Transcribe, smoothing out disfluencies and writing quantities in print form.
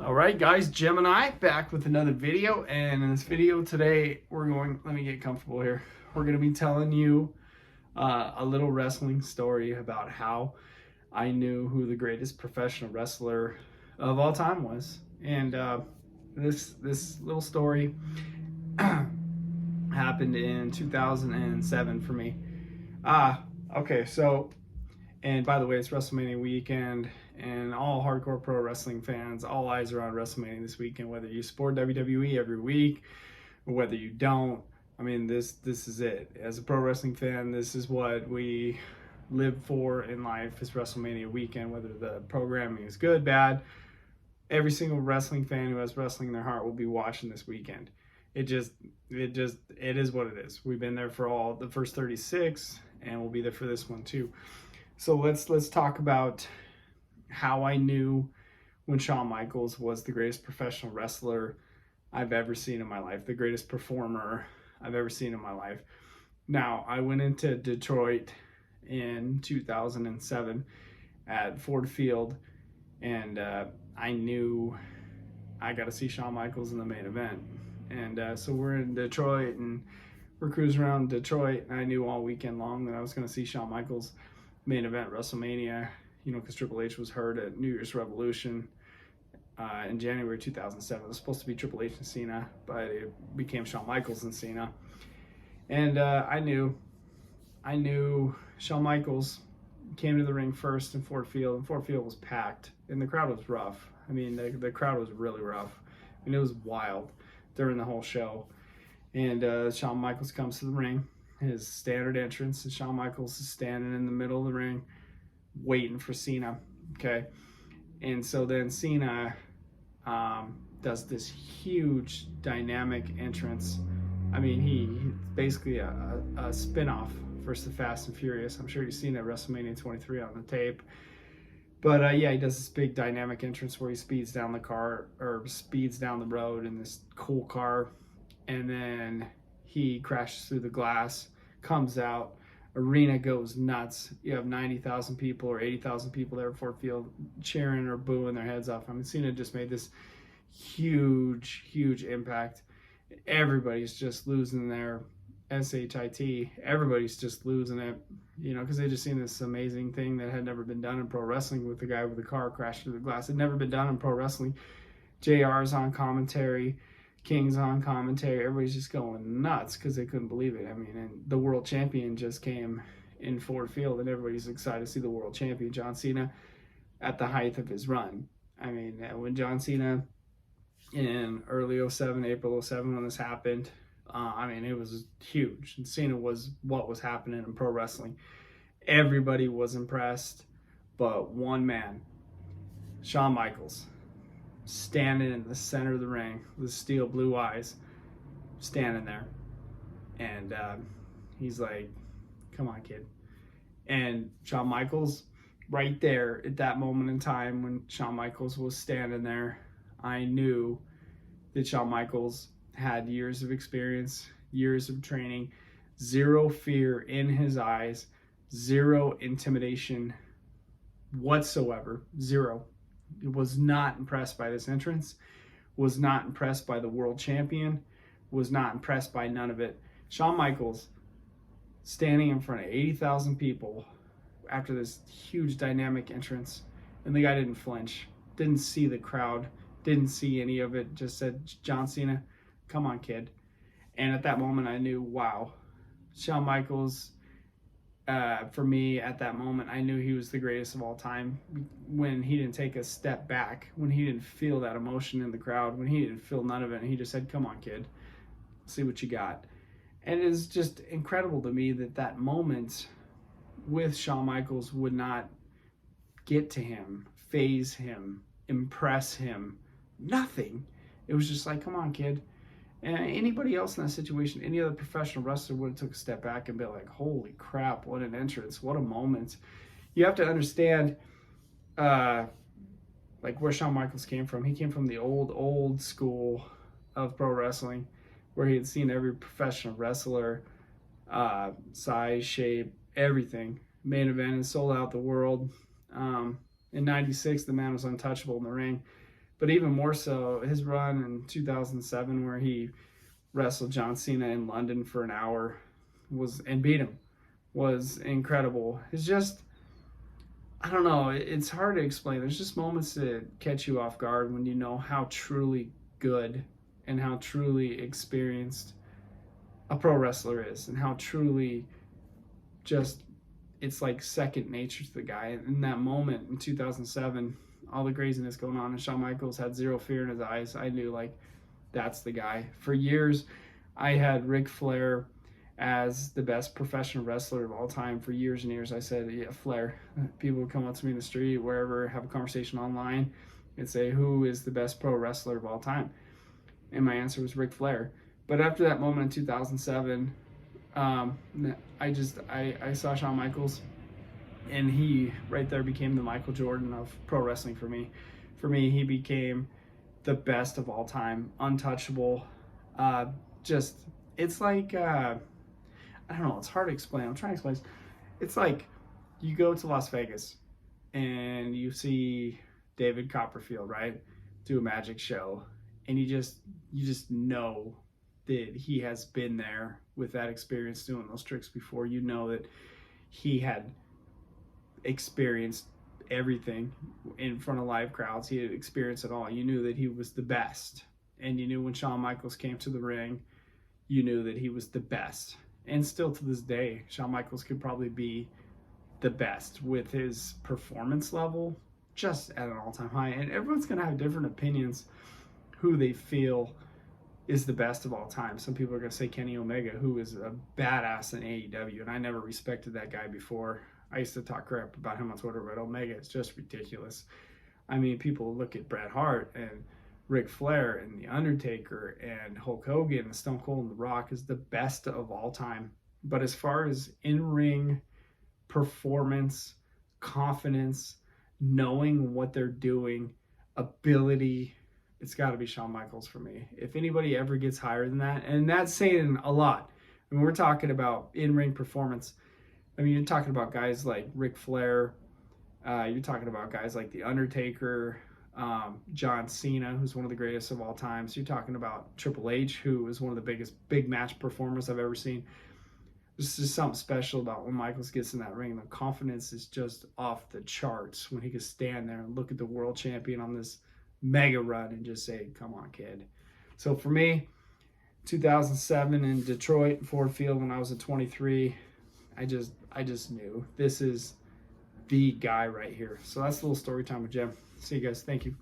Alright guys, Gemini back with another video, and in this video today let me get comfortable here. We're going to be telling you a little wrestling story about how I knew who the greatest professional wrestler of all time was. And this little story happened in 2007 for me. Okay, so, and by the way, it's WrestleMania weekend, and all hardcore pro wrestling fans, all eyes are on WrestleMania this weekend, whether you support WWE every week or whether you don't. I mean, this is it. As a pro wrestling fan, this is what we live for in life, is WrestleMania weekend, whether the programming is good, bad. Every single wrestling fan who has wrestling in their heart will be watching this weekend. It is what it is. We've been there for all the first 36, and we'll be there for this one too. So let's talk about how I knew when Shawn Michaels was the greatest professional wrestler I've ever seen in my life, the greatest performer I've ever seen in my life. Now, I went into Detroit in 2007 at Ford Field, and I knew I got to see Shawn Michaels in the main event. And so we're in Detroit, and we're cruising around Detroit, and I knew all weekend long that I was going to see Shawn Michaels main event WrestleMania, you know, because Triple H was hurt at New Year's Revolution in January 2007. It was supposed to be Triple H and Cena, but it became Shawn Michaels and Cena. And I knew Shawn Michaels came to the ring first in Ford Field, and Ford Field was packed, and the crowd was rough. I mean, the crowd was really rough, and it was wild during the whole show. And Shawn Michaels comes to the ring, his standard entrance, and Shawn Michaels is standing in the middle of the ring waiting for Cena, okay? And so then Cena does this huge dynamic entrance. I mean, he's basically a spin-off versus the Fast and Furious. I'm sure you've seen that WrestleMania 23 on the tape. But yeah, he does this big dynamic entrance where he speeds down the road in this cool car, and then he crashes through the glass, comes out, arena goes nuts. You have 90,000 people or 80,000 people there at Ford Field cheering or booing their heads off. I mean, Cena just made this huge impact. Everybody's just losing their shit. Everybody's just losing it, you know, because they just seen this amazing thing that had never been done in pro wrestling with the guy with the car crashed through the glass. It had never been done in pro wrestling. JR's on commentary, King's on commentary. Everybody's just going nuts because they couldn't believe it. I mean, and the world champion just came in Ford Field, and everybody's excited to see the world champion, John Cena, at the height of his run. I mean, when John Cena in early 07, April 07, when this happened, I mean, it was huge. And Cena was what was happening in pro wrestling. Everybody was impressed, but one man, Shawn Michaels, standing in the center of the ring with steel blue eyes, standing there. And he's like, come on, kid. And Shawn Michaels, right there at that moment in time when Shawn Michaels was standing there, I knew that Shawn Michaels had years of experience, years of training, zero fear in his eyes, zero intimidation whatsoever, zero. Was not impressed by this entrance, was not impressed by the world champion, was not impressed by none of it. Shawn Michaels standing in front of 80,000 people after this huge dynamic entrance, and the guy didn't flinch, didn't see the crowd, didn't see any of it, just said, John Cena, come on, kid. And at that moment, I knew, wow, Shawn Michaels, for me, at that moment, I knew he was the greatest of all time. When he didn't take a step back, when he didn't feel that emotion in the crowd, when he didn't feel none of it, and he just said, come on, kid, see what you got. And it is just incredible to me that that moment with Shawn Michaels would not get to him, faze him, impress him, nothing. It was just like, come on, kid. And anybody else in that situation, any other professional wrestler would have took a step back and be like, holy crap, what an entrance, what a moment. You have to understand like where Shawn Michaels came from. He came from the old school of pro wrestling, where he had seen every professional wrestler, size, shape, everything, main event and sold out the world. In 96, the man was untouchable in the ring. But even more so, his run in 2007 where he wrestled John Cena in London for an hour and beat him was incredible. It's just, I don't know, it's hard to explain. There's just moments that catch you off guard when you know how truly good and how truly experienced a pro wrestler is, and how truly just it's like second nature to the guy. And in that moment in 2007, all the craziness going on, and Shawn Michaels had zero fear in his eyes, I knew, like, that's the guy. For years, I had Ric Flair as the best professional wrestler of all time. For years and years, I said, yeah, Flair. People would come up to me in the street, wherever, have a conversation online, and say, who is the best pro wrestler of all time? And my answer was Ric Flair. But after that moment in 2007, I saw Shawn Michaels, and he right there became the Michael Jordan of pro wrestling for me. For me, he became the best of all time, untouchable. Just, it's like, I don't know, it's hard to explain. I'm trying to explain. It's like you go to Las Vegas and you see David Copperfield, right, do a magic show, and you just know that he has been there with that experience doing those tricks before. You know that he had experienced everything in front of live crowds. He had experienced it all. You knew that he was the best. And you knew when Shawn Michaels came to the ring, you knew that he was the best. And still to this day, Shawn Michaels could probably be the best with his performance level just at an all-time high. And everyone's going to have different opinions who they feel is the best of all time. Some people are going to say Kenny Omega, who is a badass in AEW, and I never respected that guy before. I used to talk crap about him on Twitter, but Omega is just ridiculous. I mean, people look at Bret Hart and Ric Flair and The Undertaker and Hulk Hogan and Stone Cold and The Rock is the best of all time. But as far as in-ring performance, confidence, knowing what they're doing, ability, it's got to be Shawn Michaels for me. If anybody ever gets higher than that, and that's saying a lot. I mean, we're talking about in-ring performance. I mean, you're talking about guys like Ric Flair. You're talking about guys like The Undertaker, John Cena, who's one of the greatest of all time. So you're talking about Triple H, who is one of the biggest big match performers I've ever seen. There's just something special about when Michaels gets in that ring. The confidence is just off the charts when he can stand there and look at the world champion on this mega run and just say, come on, kid. So for me, 2007 in Detroit, Ford Field, when I was at 23, I just knew this is the guy right here. So that's a little story time with Jim. See you guys. Thank you.